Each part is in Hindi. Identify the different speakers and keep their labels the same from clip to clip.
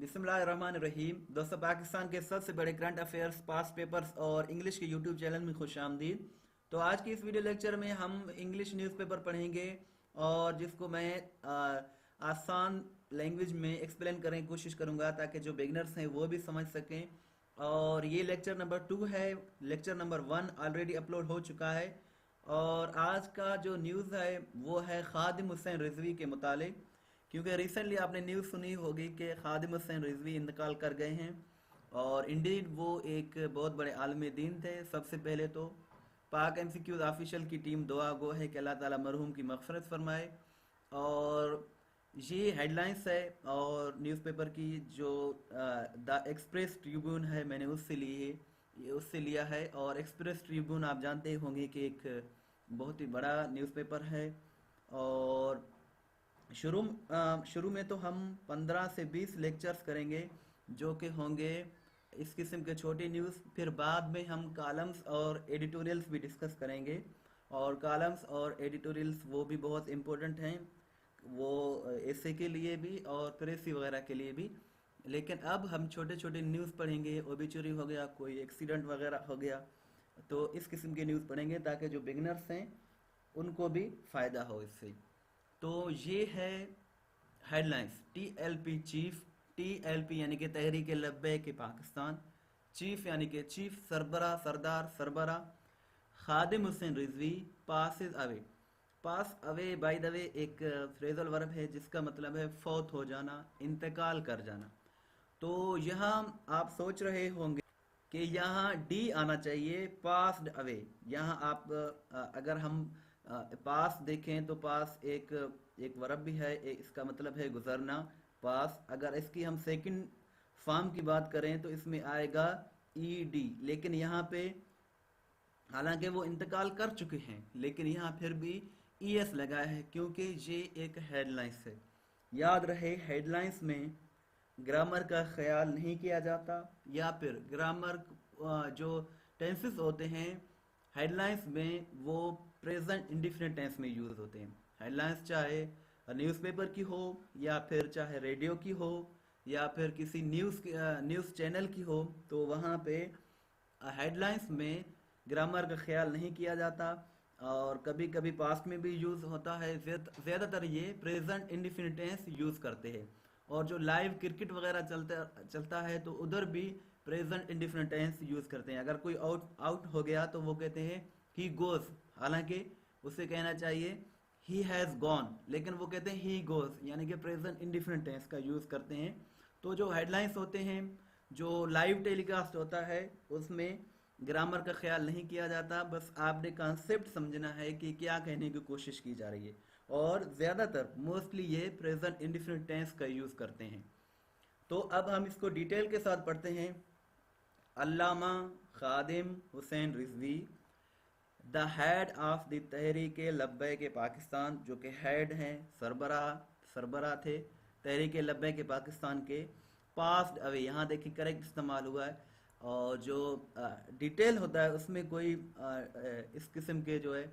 Speaker 1: बिस्मिल्लाहिर्रहमानिर्रहीम। दोस्तों, पाकिस्तान के सबसे बड़े करंट अफेयर्स, पास्ट पेपर्स और इंग्लिश के यूट्यूब चैनल में खुश आमदीद। तो आज की इस वीडियो लेक्चर में हम इंग्लिश न्यूज़पेपर पढ़ेंगे और जिसको मैं आसान लैंग्वेज में एक्सप्लेन करने की कोशिश करूंगा ताकि जो बिगनर्स हैं वो भी समझ सकें। और ये लेक्चर नंबर 2 है। लेक्चर नंबर 1 ऑलरेडी अपलोड हो चुका है। और आज का जो न्यूज़ है वो है खादिम हुसैन रिजवी के मुतालिक, क्योंकि रिसेंटली आपने न्यूज़ सुनी होगी कि खादिम हुसैन रिजवी इंतकाल कर गए हैं। और इंडीड वो एक बहुत बड़े आलम दीन थे। सबसे पहले तो पाक एमसीक्यूज ऑफिशियल की टीम दुआ गो है कि अल्लाह ताला मरहूम की मग़फ़िरत फरमाए। और ये हेडलाइंस है और न्यूज़पेपर की जो द एक्सप्रेस ट्रिब्यून है, मैंने उससे ली है, ये उससे लिया है। और एक्सप्रेस ट्रिब्यून आप जानते होंगे कि एक बहुत ही बड़ा न्यूज़पेपर है। और शुरू में तो हम 15 से 20 लेक्चर्स करेंगे जो कि होंगे इस किस्म के छोटी न्यूज़। फिर बाद में हम कॉलम्स और एडिटोरियल्स भी डिस्कस करेंगे। और कॉलम्स और एडिटोरियल्स वो भी बहुत इम्पोर्टेंट हैं, वो ऐसे के लिए भी और प्रेसी वगैरह के लिए भी। लेकिन अब हम छोटे छोटे न्यूज़ पढ़ेंगे, ओबिचुरी हो गया, कोई एक्सीडेंट वगैरह हो गया, तो इस किस्म के न्यूज़ पढ़ेंगे ताकि जो बिगनर्स हैं उनको भी फ़ायदा हो इससे। तो ये है हेडलाइंस। टीएलपी चीफ, टीएलपी यानी कि तहरीक लब्बैक पाकिस्तान, चीफ यानी कि चीफ सरबरा, सरदार सरबरा Khadim Hussain Rizvi passes away. Pass away by the way एक फ्रेजल वर्ब है जिसका मतलब है फौत हो जाना, इंतकाल कर जाना। तो यहाँ आप सोच रहे होंगे कि यहाँ डी आना चाहिए, पास्ड अवे। यहाँ आप अगर हम पास देखें तो पास एक एक वर्ब भी है, इसका मतलब है गुजरना, पास। अगर इसकी हम सेकंड फॉर्म की बात करें तो इसमें आएगा ई डी। लेकिन यहाँ पे हालांकि वो इंतकाल कर चुके हैं लेकिन यहाँ फिर भी ई एस लगा है क्योंकि ये एक हेडलाइंस है। याद रहे, हेडलाइंस में ग्रामर का ख्याल नहीं किया जाता, या फिर ग्रामर जो टेंसेस होते हैं हेडलाइंस में वो प्रेजेंट इंडिफिनिट टेंस में यूज होते हैं। हेडलाइंस चाहे न्यूज़पेपर की हो या फिर चाहे रेडियो की हो या फिर किसी न्यूज़ चैनल की हो, तो वहाँ पे हेडलाइंस में ग्रामर का ख्याल नहीं किया जाता। और कभी कभी पास्ट में भी यूज़ होता है, ज़्यादातर ये प्रेजेंट इंडिफिनिट टेंस यूज़ करते हैं। और जो लाइव क्रिकेट वगैरह चलता है तो उधर भी प्रेजेंट इंडिफिनिट टेंस यूज़ करते हैं। अगर कोई आउट हो गया तो वो कहते हैं ही गोज, हालांकि उसे कहना चाहिए ही हैज़ गॉन, लेकिन वो कहते हैं ही गोज, यानी कि प्रेजेंट इंडिफिनिट टेंस का यूज़ करते हैं। तो जो हेडलाइंस होते हैं, जो लाइव टेलीकास्ट होता है, उसमें ग्रामर का ख्याल नहीं किया जाता। बस आपने कॉन्सेप्ट समझना है कि क्या कहने की कोशिश की जा रही है। और ज़्यादातर मोस्टली ये प्रेजेंट इंडिफिनिट टेंस का यूज़ करते हैं। तो अब हम इसको डिटेल के साथ पढ़ते हैं। Allama Khadim Hussain Rizvi, the head of the Tehreek Labbaik Pakistan, जो कि हेड हैं, सरबरा सरबरा थे तहरीक लब्बैक पाकिस्तान के। पास्ड अवे, यहाँ देखिए करेक्ट इस्तेमाल हुआ है। और जो डिटेल होता है उसमें कोई इस किस्म के जो है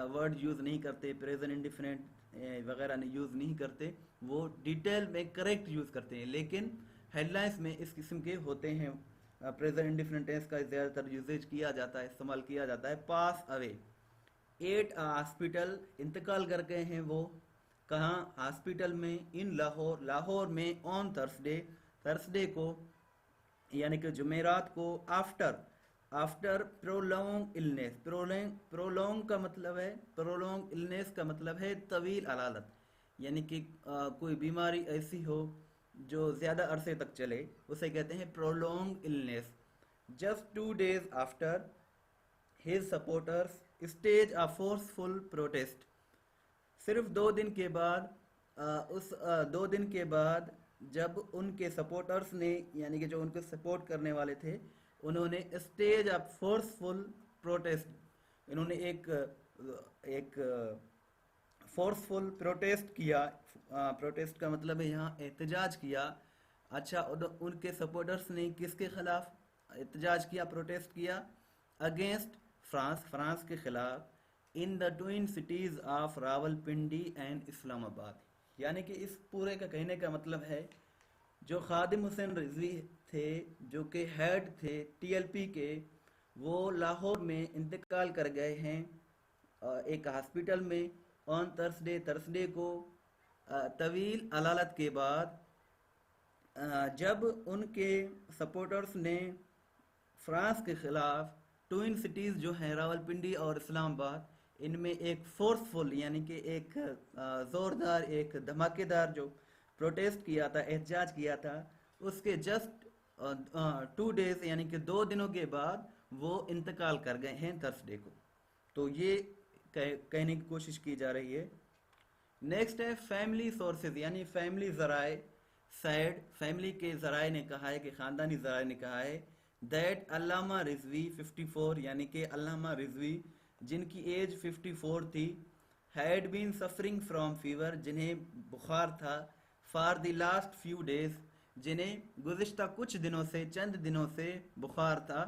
Speaker 1: वर्ड यूज़ नहीं करते, प्रेजेंट इंडिफिनिट वगैरह यूज़ नहीं करते, वो डिटेल में करेक्ट यूज़ करते हैं। लेकिन हेडलाइंस में इस किस्म के होते हैं, प्रेजेंट इंडिफिनिट टेंस का ज़्यादातर यूजेज किया जाता है, इस्तेमाल किया जाता है। पास अवे, एट हॉस्पिटल, इंतकाल कर गए हैं वो। कहाँ? हॉस्पिटल में, इन लाहौर, लाहौर में, ऑन थर्सडे, थर्सडे को यानी कि जुमेरात को, after after prolong illness. Prolong का मतलब है, प्रोलॉन्ग इलनेस का मतलब है तवील अलालत, यानी कि कोई बीमारी ऐसी हो जो ज़्यादा अरसे तक चले, उसे कहते हैं prolong illness. Just 2 days after his supporters stage a forceful protest. सिर्फ 2 दिन के बाद, उस 2 दिन के बाद जब उनके सपोर्टर्स ने, यानी कि जो उनको सपोर्ट करने वाले थे, उन्होंने स्टेज ऑफ फोर्सफुल प्रोटेस्ट, इन्होंने एक एक फोर्सफुल प्रोटेस्ट किया। प्रोटेस्ट का मतलब है यहाँ एहतजाज किया। अच्छा, उनके सपोर्टर्स ने किसके खिलाफ एहतजाज किया, प्रोटेस्ट किया? अगेंस्ट फ्रांस, फ्रांस के खिलाफ। In the twin cities of Rawalpindi and Islamabad, यानी कि इस पूरे का कहने का मतलब है जो खादिम हुसैन रिजवी थे, जो कि हेड थे टीएलपी के, वो लाहौर में इंतकाल कर गए हैं एक हॉस्पिटल में ऑन थर्सडे को तवील अदालत के बाद। जब उनके सपोर्टर्स ने फ्रांस के खिलाफ ट्विन सिटीज़ जो हैं रावलपिंडी और इस्लामाबाद, इनमें एक फोर्सफुल यानी कि एक ज़ोरदार, एक धमाकेदार जो प्रोटेस्ट किया था, एहतजाज किया था, उसके जस्ट 2 डेज यानी कि 2 दिनों के बाद वो इंतकाल कर गए हैं थर्सडे को। तो ये कहने की कोशिश की जा रही है। नेक्स्ट है फैमिली सोर्सेज यानी फैमिली जराए सैड। फैमिली के जराए ने कहा है कि ख़ानदानी जराए ने कहा है दैट अल्लामा रिजवी 54 यानी कि अल्लामा रिजवी जिनकी एज 54 थी, had been suffering from fever जिन्हें बुखार था, for the last few days जिन्हें गुज़िश्ता कुछ दिनों से, चंद दिनों से बुखार था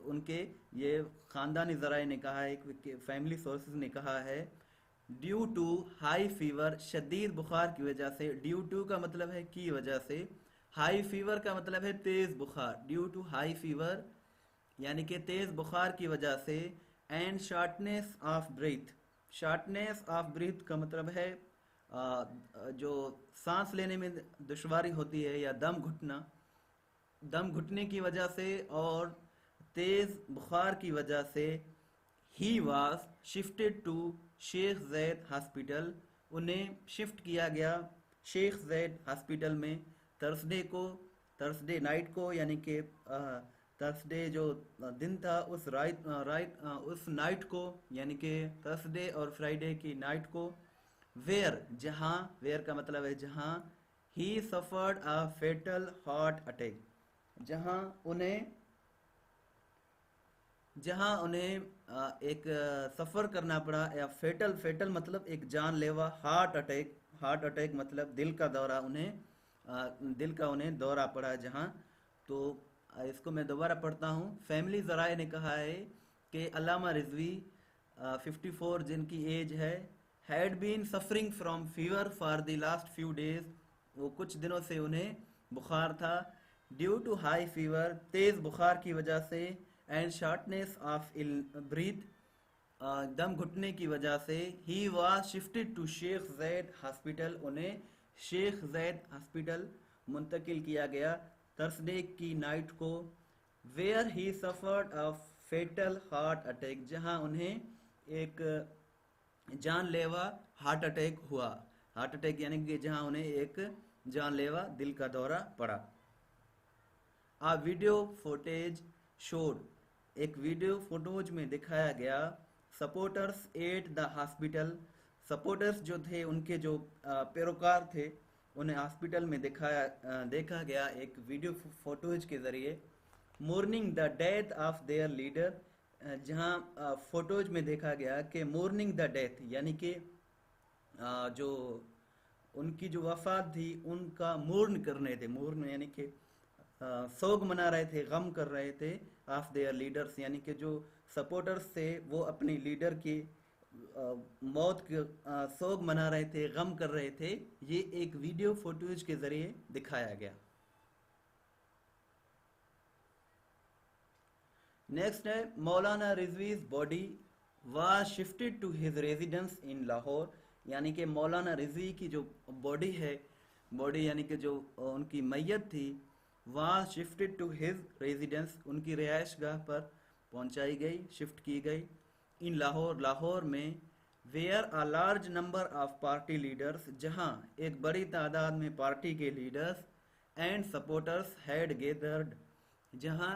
Speaker 1: उनके। ये ख़ानदानी ज़राए ने कहा है, फैमिली सोर्सेज ने कहा है ड्यू टू हाई फीवर, शदीद बुखार की वजह से। ड्यू टू का मतलब है की वजह से, हाई फीवर का मतलब है तेज़ बुखार। ड्यू टू हाई फीवर यानी कि तेज़ बुखार की वजह से। And shortness of breath, shortness of breath का मतलब है जो सांस लेने में दुश्वारी होती है या दम घुटना, दम घुटने की वजह से और तेज़ बुखार की वजह से। He was shifted to Sheikh Zayed hospital, उन्हें शिफ्ट किया गया शेख जैद हॉस्पिटल में थर्सडे को, थर्सडे नाइट को, यानी कि थर्सडे जो दिन था उस उस नाइट को, यानी कि थर्सडे और फ्राइडे की नाइट को। वेयर, जहाँ, वेयर का मतलब है जहाँ। He suffered a fatal heart attack, जहाँ उन्हें एक सफ़र करना पड़ा, या फेटल, फेटल मतलब एक जानलेवा, हार्ट अटैक, हार्ट अटैक मतलब दिल का दौरा, दिल का उन्हें दौरा पड़ा जहाँ। तो इसको मैं दोबारा पढ़ता हूँ। फैमिली ज़राए ने कहा है कि अल्लामा रिजवी 54 जिनकी एज है, had been suffering from fever for the last few days, वो कुछ दिनों से उन्हें बुखार था। ड्यू टू हाई फीवर, तेज़ बुखार की वजह से। एंड शॉर्टनेस ऑफ ब्रीथ, दम घुटने की वजह से। He was shifted to Sheikh Zayed hospital, उन्हें शेख जैद हॉस्पिटल मुंतकिल किया गया थर्सडे की नाइट को। Where he suffered a fatal heart attack, जहां उन्हें एक जानलेवा हार्ट अटैक हुआ। हार्ट अटैक यानी कि जहां उन्हें एक जानलेवा दिल का दौरा पड़ा। आ वीडियो फुटेज शोड, एक वीडियो फोटोज में दिखाया गया। Supporters at the hospital, supporters जो थे, उनके जो पैरोकार थे, उन्हें हॉस्पिटल में देखा गया एक वीडियो फोटोज के ज़रिए। Morning the death of their leader, जहां फोटोज में देखा गया कि मोर्निंग द डेथ यानी कि जो उनकी जो वफात थी उनका मोर्न कर रहे थे। मोर्न यानी कि सोग मना रहे थे, गम कर रहे थे। ऑफ देयर लीडर्स यानी कि जो सपोर्टर्स थे वो अपनी लीडर की मौत के सोग मना रहे थे, गम कर रहे थे। ये एक वीडियो फोटोज के जरिए दिखाया गया। नेक्स्ट है Maulana Rizvi's body was shifted to his residence in Lahore, यानी कि मौलाना रिजवी की जो बॉडी है, बॉडी यानी कि जो उनकी मैयत थी, was shifted to his residence, उनकी रिहाइश गाह पर पहुंचाई गई, शिफ्ट की गई। इन लाहौर, लाहौर में। Where a large number of party leaders, जहां एक बड़ी तादाद में पार्टी के leaders and supporters had gathered, जहां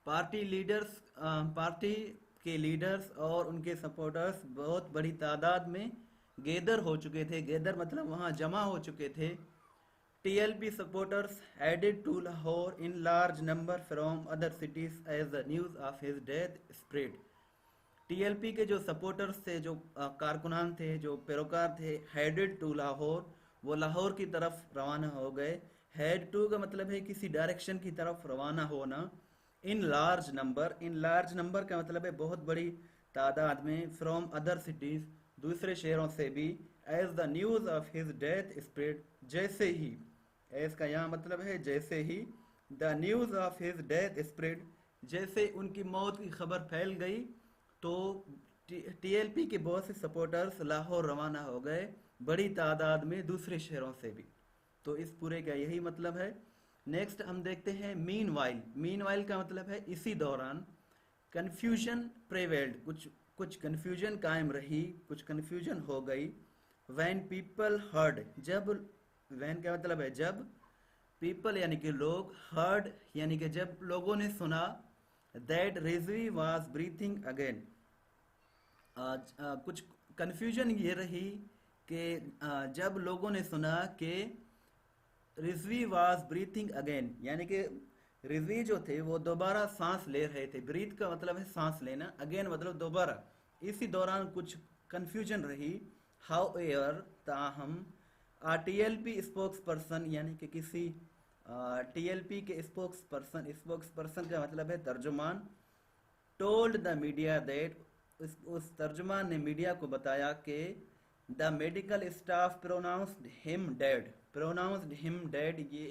Speaker 1: पार्टी के लीडर्स और उनके सपोर्टर्स बहुत बड़ी तादाद में गेदर हो चुके थे। गेदर मतलब वहां जमा हो चुके थे। TLP supporters headed to Lahore in large number from other cities as the news of his death spread. TLP के जो सपोर्टर्स थे, जो कारकुनान थे, जो पैरोकार थे, हेडेड टू लाहौर, वो लाहौर की तरफ रवाना हो गए। हेड टू का मतलब है किसी डायरेक्शन की तरफ रवाना होना। In large number, in large number का मतलब है बहुत बड़ी तादाद में। फ्रॉम अदर सिटीज, दूसरे शहरों से भी। As the news of his death spread, जैसे ही एस का यहाँ मतलब है जैसे ही, the news of his death spread, जैसे उनकी मौत की खबर फैल गई तो टीएलपी के बहुत से सपोर्टर्स लाहौर रवाना हो गए, बड़ी तादाद में दूसरे शहरों से भी। तो इस पूरे का यही मतलब है। नेक्स्ट हम देखते हैं मीन वाइल। मीन वाइल का मतलब है इसी दौरान। कन्फ्यूजन प्रेवेल्ड, कुछ कुछ कन्फ्यूजन कायम रही, कुछ कन्फ्यूजन हो गई। वैन पीपल हर्ड, जब, वैन का मतलब है जब, पीपल यानी कि लोग, हर्ड यानी कि जब लोगों ने सुना, that Rizvi was breathing again, कुछ कन्फ्यूजन ये रही कि जब लोगों ने सुना कि रिजवी वाज ब्रीथिंग अगेन, यानी कि रिजवी जो थे वो दोबारा सांस ले रहे थे। ब्रीथ का मतलब है सांस लेना, अगेन मतलब दोबारा। इसी दौरान कुछ कन्फ्यूजन रही। हाउ एयर, ताहम, टीएलपी स्पोक्स पर्सन, यानी कि किसी टीएलपी के स्पोक्स पर्सन, स्पोक्स पर्सन का मतलब है तर्जुमान, टोल्ड द मीडिया दैट, उस तर्जुमान ने मीडिया को बताया कि the medical staff pronounced him dead. Pronounced him dead, ये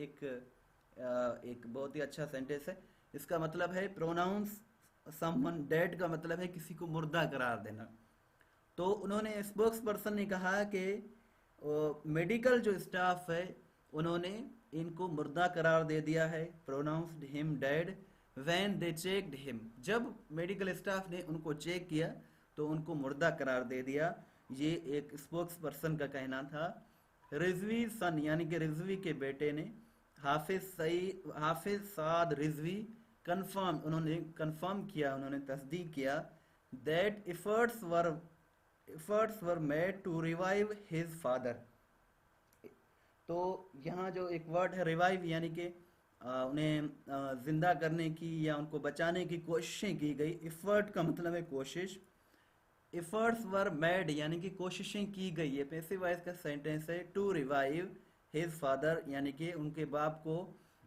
Speaker 1: एक बहुत ही अच्छा सेंटेंस है। इसका मतलब है प्रोनाउंस समवन डेड, का मतलब है किसी को मुर्दा करार देना। तो उन्होंने, स्पोक्स पर्सन ने कहा कि मेडिकल जो स्टाफ है उन्होंने इनको मुर्दा करार दे दिया है, pronounced him dead. When they checked him, जब मेडिकल स्टाफ ने उनको चेक किया तो उनको मुर्दा करार दे दिया। ये एक स्पोक्स पर्सन का कहना था। रिजवी सन, यानी कि रिजवी के बेटे ने, हाफिज साद रिजवी, कंफर्म, उन्होंने कंफर्म किया, उन्होंने तस्दीक किया, that efforts were made to revive his father। तो यहाँ जो एक वर्ड है रिवाइव, यानी कि उन्हें जिंदा करने की या उनको बचाने की कोशिशें की गई। इफर्ट का मतलब है कोशिश। एफर्ट्स वर मेड, यानी कि कोशिशें की गई, ये पैसिव वॉइस का सेंटेंस है। टू रिवाइव हिज फादर, यानी कि उनके बाप को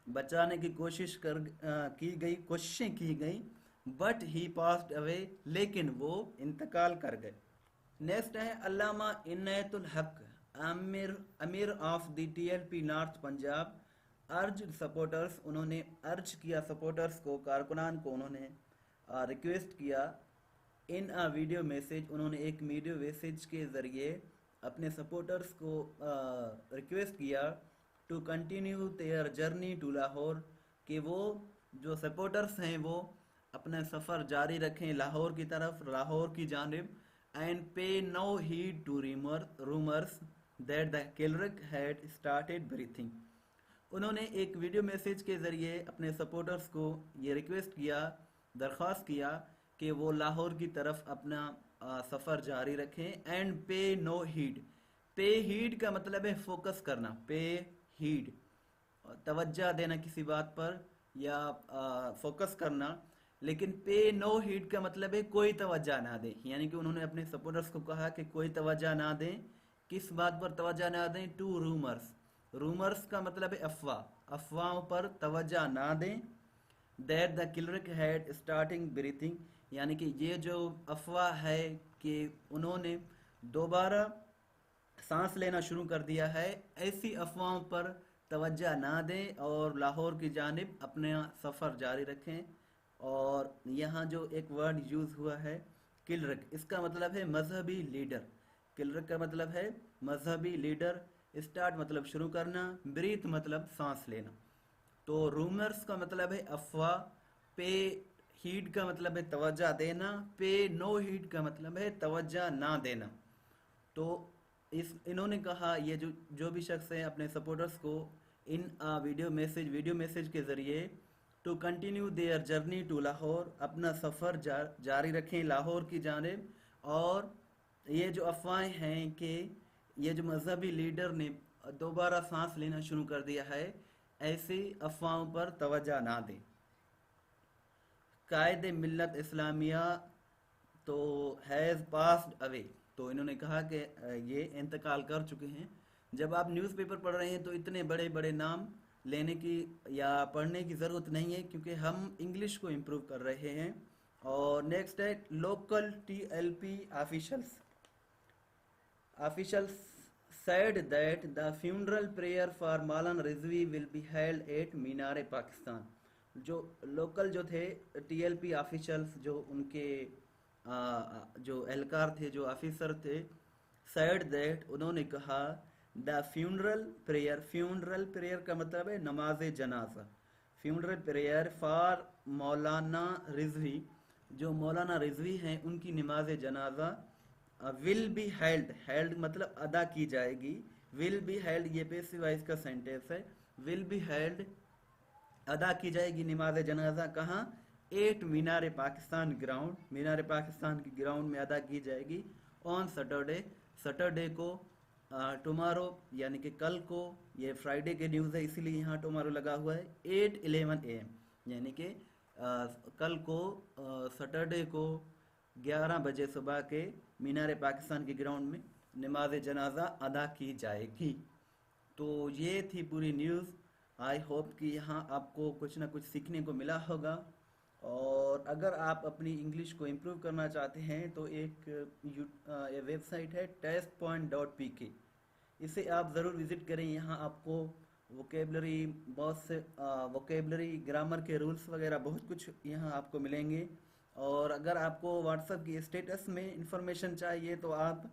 Speaker 1: बचाने की की गई, कोशिशें की गई। बट ही पास्ड अवे, लेकिन वो इंतकाल कर गए। नेक्स्ट है अल्लामा इनायतुल हक, अमीर अमीर of the TLP north Punjab, अर्ज सपोर्टर्स, उन्होंने अर्ज किया सपोर्टर्स को, कारकुनान को उन्होंने रिक्वेस्ट किया। इन अ वीडियो मैसेज, उन्होंने एक वीडियो मैसेज के ज़रिए अपने सपोर्टर्स को रिक्वेस्ट किया to continue their journey to Lahore, कि वो जो सपोर्टर्स हैं वो अपना सफ़र जारी रखें लाहौर की तरफ, लाहौर की जानिब। And pay no heed to rumours that the cleric had started breathing. उन्होंने एक वीडियो मैसेज के ज़रिए अपने सपोर्टर्स को ये रिक्वेस्ट किया, दरख्वास्त किया कि वो लाहौर की तरफ अपना सफ़र जारी रखें। एंड पे नो हीड, पे हीड का मतलब है फोकस करना, पे हीड तवज्जो देना किसी बात पर या फोकस करना। लेकिन पे नो हीड का मतलब है कोई तवज्जो ना दे, यानी कि उन्होंने अपने सपोर्टर्स को कहा कि कोई तवज्जो ना दें। किस बात पर तवज्जो ना दें? टू रूमर्स, रूमर्स का मतलब है अफवाह, अफवाहों पर तवज्जो ना दें। That the cleric had starting breathing, यानी कि ये जो अफवाह है कि उन्होंने दोबारा सांस लेना शुरू कर दिया है, ऐसी अफवाहों पर तवज्जो ना दें और लाहौर की जानिब अपना सफ़र जारी रखें। और यहाँ जो एक वर्ड यूज़ हुआ है किलरिक, इसका मतलब है मजहबी लीडर। किलरिक का मतलब है मजहबी लीडर। स्टार्ट मतलब शुरू करना, ब्रीथ मतलब सांस लेना। तो रूमर्स का मतलब है अफवाह, पे हीड का मतलब है तवज्जो देना, पे नो हीड का मतलब है तवज्जो ना देना। तो इन्होंने कहा, ये जो जो भी शख्स है अपने सपोर्टर्स को इन वीडियो मैसेज के ज़रिए to continue their journey to Lahore, अपना सफ़र जारी रखें लाहौर की जानिब। और ये जो अफवाहें हैं कि ये जो मजहबी लीडर ने दोबारा सांस लेना शुरू कर दिया है, ऐसी अफवाहों पर तवज्जो ना दें। कायद मिल्लत इस्लामिया तो हैज़ पास्ड अवे, तो इन्होंने कहा कि ये इंतकाल कर चुके हैं। जब आप न्यूज़पेपर पढ़ रहे हैं तो इतने बड़े बड़े नाम लेने की या पढ़ने की ज़रूरत नहीं है, क्योंकि हम इंग्लिश को इम्प्रूव कर रहे हैं। और नेक्स्ट है local TLP officials said that the funeral prayer for Maulana Rizvi will be held at मीनार पाकिस्तान। जो लोकल जो थे टीएलपी ऑफिशियल्स, जो उनके जो एहलकार थे, जो ऑफिसर थे, said that उन्होंने कहा द फ्यूनरल प्रेयर का मतलब है नमाज जनाजा। फ्यूनरल प्रेयर फॉर मौलाना रिजवी, जो मौलाना रिजवी हैं उनकी नमाज जनाजा विल बी हेल्ड मतलब अदा की जाएगी। विल बी हेल्ड ये पेसिव वॉइस का सेंटेंस है। विल बी हेल्ड अदा की जाएगी नमाज जनाजा कहाँ? एट मीनार पाकिस्तान ग्राउंड, मीनार पाकिस्तान की ग्राउंड में अदा की जाएगी। ऑन सैटरडे को, टुमारो यानी कि कल को, ये फ्राइडे के न्यूज़ है इसीलिए यहाँ टुमारो लगा हुआ है। 8:11 AM यानी कि कल को सैटरडे को 11 बजे सुबह के मीनार पाकिस्तान के ग्राउंड में नमाज जनाजा अदा की जाएगी। तो ये थी पूरी न्यूज़। आई होप कि यहाँ आपको कुछ ना कुछ सीखने को मिला होगा। और अगर आप अपनी इंग्लिश को इम्प्रूव करना चाहते हैं तो एक वेबसाइट है testpoint.pk, इसे आप ज़रूर विज़िट करें। यहाँ आपको वोकेबलरी, बहुत से वोकेबलरी, ग्रामर के रूल्स वगैरह बहुत कुछ यहाँ आपको मिलेंगे। और अगर आपको व्हाट्सएप की स्टेटस में इंफॉर्मेशन चाहिए तो आप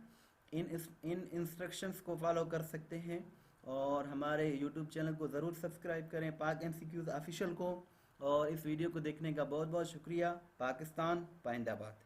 Speaker 1: इन इंस्ट्रक्शंस को फॉलो कर सकते हैं। और हमारे यूट्यूब चैनल को ज़रूर सब्सक्राइब करें, पाक MCQs ऑफिशियल को। और इस वीडियो को देखने का बहुत बहुत शुक्रिया। पाकिस्तान पाइंदाबाद।